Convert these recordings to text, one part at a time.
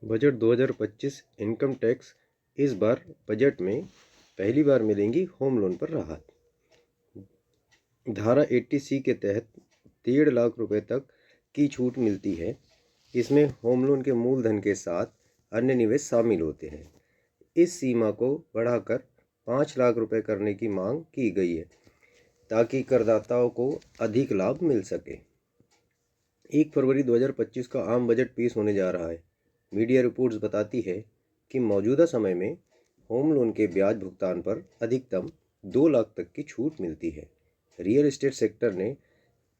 Budget 2025 income tax. इस बार budget में पहली बार मिलेंगी होम लोन पर राहत। धारा 80C के तहत 1.5 लाख रुपए तक की छूट मिलती है। इसमें होम लोन के मूलधन के साथ अन्य निवेश शामिल होते हैं। इस सीमा को बढ़ाकर 5 लाख रुपए करने की मांग की गई है ताकि करदाताओं को अधिक लाभ मिल सके। 1 फरवरी 2025 का आम बजट पेश होने जा रहा है। मीडिया रिपोर्ट्स बताती है कि मौजूदा समय में होम लोन के ब्याज भुगतान पर अधिकतम 2 लाख तक की छूट मिलती है। रियल एस्टेट सेक्टर ने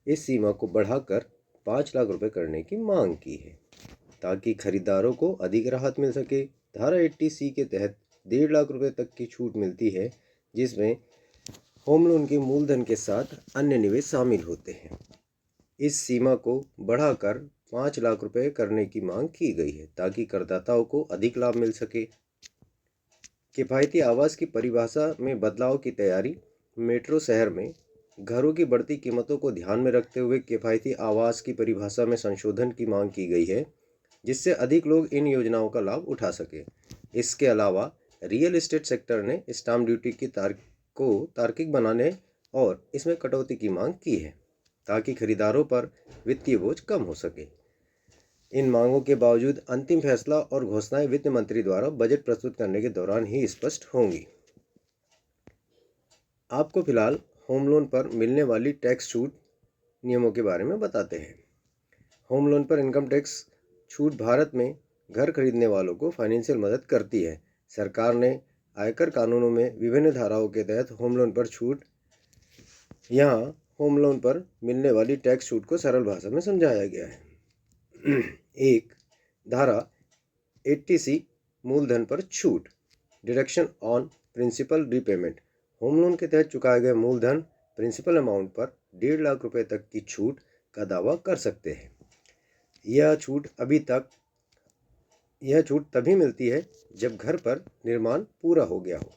इस सीमा को बढ़ाकर 5 लाख रुपए करने की मांग की है ताकि खरीदारों को अधिक राहत मिल सके। धारा 80C के तहत 1.5 लाख रुपए तक की छूट मिलती है, जिसमें होम लोन के मूलधन के साथ अन्य निवेश शामिल होते हैं। इस सीमा को बढ़ाकर 5 लाख रुपए करने की मांग की गई है ताकि करदाताओं को अधिक लाभ मिल सके। किफ़ायती आवास की परिभाषा में बदलाव की तैयारी। मेट्रो शहर में घरों की बढ़ती कीमतों को ध्यान में रखते हुए किफ़ायती आवास की परिभाषा में संशोधन की मांग की गई है, जिससे अधिक लोग इन योजनाओं का लाभ उठा सके। इसके अलावा रियल एस्टेट सेक्टर ने स्टाम्प ड्यूटी की तार्किक बनाने और इसमें कटौती की मांग की है ताकि खरीदारों पर वित्तीय बोझ कम हो सके। इन मांगों के बावजूद अंतिम फैसला और घोषणाएं वित्त मंत्री द्वारा बजट प्रस्तुत करने के दौरान ही स्पष्ट होंगी। आपको फिलहाल होम लोन पर मिलने वाली टैक्स छूट नियमों के बारे में बताते हैं। होम लोन पर इनकम टैक्स छूट भारत में घर खरीदने वालों को फाइनेंशियल मदद करती है। सरकार ने आयकर कानूनों में विभिन्न धाराओं के तहत होम लोन पर छूट। यहाँ होम लोन पर मिलने वाली टैक्स छूट को सरल भाषा में समझाया गया है। 1. धारा 80C मूलधन पर छूट। Deduction on principal repayment. Home loan के तहत चुकाए गए मूलधन प्रिंसिपल अमाउंट पर 1.5 लाख रुपए तक की छूट का दावा कर सकते हैं। यह छूट तभी मिलती है जब घर पर निर्माण पूरा हो गया हो।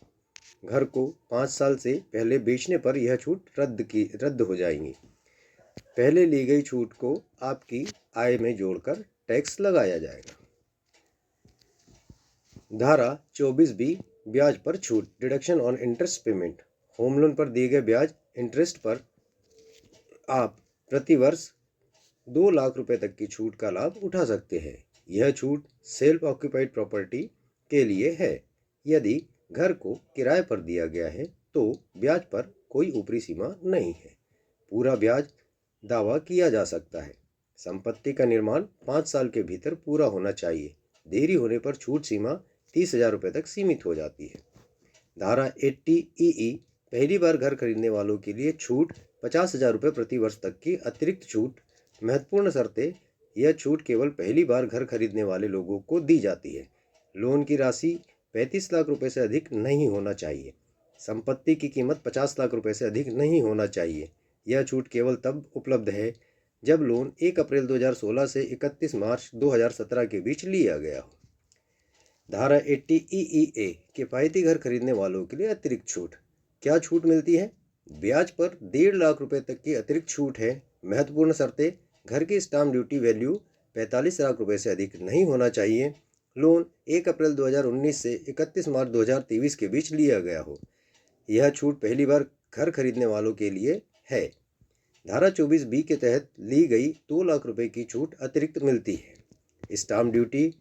घर को 5 साल से पहले बेचने पर यह छूट रद्द हो जाएंगी। पहले ली गई छूट को आपकी आय में जोड़कर टैक्स लगाया जाएगा। धारा 24B ब्याज पर छूट। Deduction on interest payment. Home loan पर दिए गए ब्याज इंटरेस्ट पर आप प्रतिवर्ष 2 लाख रुपए तक की छूट का लाभ उठा सकते हैं। यह छूट सेल्फ ऑक्यूपाइड प्रॉपर्टी के लिए है। यदि घर को किराए पर दिया गया है तो ब्याज पर कोई ऊपरी सीमा नहीं है। पूरा ब्याज दावा किया जा सकता है। संपत्ति का निर्माण 5 साल के भीतर पूरा होना चाहिए। देरी होने पर छूट सीमा 30,000 रुपये तक सीमित हो जाती है। धारा 80EE पहली बार घर खरीदने वालों के लिए छूट 50,000 रुपये प्रति वर्ष तक की अतिरिक्त छूट। महत्वपूर्ण शर्तें। यह छूट केवल पहली बार घर खरीदने वाले लोगों को दी जाती है। लोन की राशि 35 लाख रुपए से अधिक नहीं होना चाहिए। संपत्ति की कीमत 50 लाख रुपए से अधिक नहीं होना चाहिए। यह छूट केवल तब उपलब्ध है जब लोन 1 अप्रैल 2016 से 31 मार्च 2017 के बीच लिया गया हो। धारा 80EEA किफ़ायती घर खरीदने वालों के लिए अतिरिक्त छूट। क्या छूट मिलती है? ब्याज पर 1.5 लाख रुपए तक की अतिरिक्त छूट है। महत्वपूर्ण शर्तें। घर की स्टाम्प ड्यूटी वैल्यू 45 लाख रुपए से अधिक नहीं होना चाहिए। लोन 1 अप्रैल 2019 से 31 मार्च 2023 के बीच लिया गया हो। यह छूट पहली बार घर खरीदने वालों के लिए है। धारा 24B के तहत ली गई 2 लाख रुपए की छूट अतिरिक्त मिलती है। स्टाम्प ड्यूटी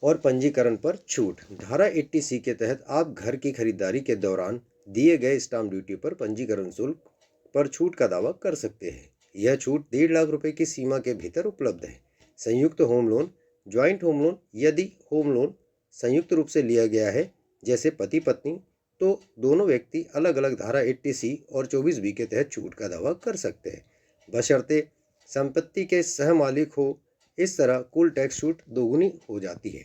और पंजीकरण पर छूट। धारा 80C के तहत आप घर की खरीदारी के दौरान दिए गए स्टाम्प ड्यूटी पर पंजीकरण शुल्क पर छूट का दावा कर सकते हैं। यह छूट 1.5 लाख रुपए की सीमा के भीतर उपलब्ध है। संयुक्त home loan, joint home loan. यदि होम लोन संयुक्त रूप से लिया गया है, जैसे पति पत्नी, तो दोनों व्यक्ति अलग अलग धारा 80C और 24B के तहत छूट का दावा कर सकते हैं, बशर्ते संपत्ति के सहमालिक हो। इस तरह कुल टैक्स छूट दोगुनी हो जाती है।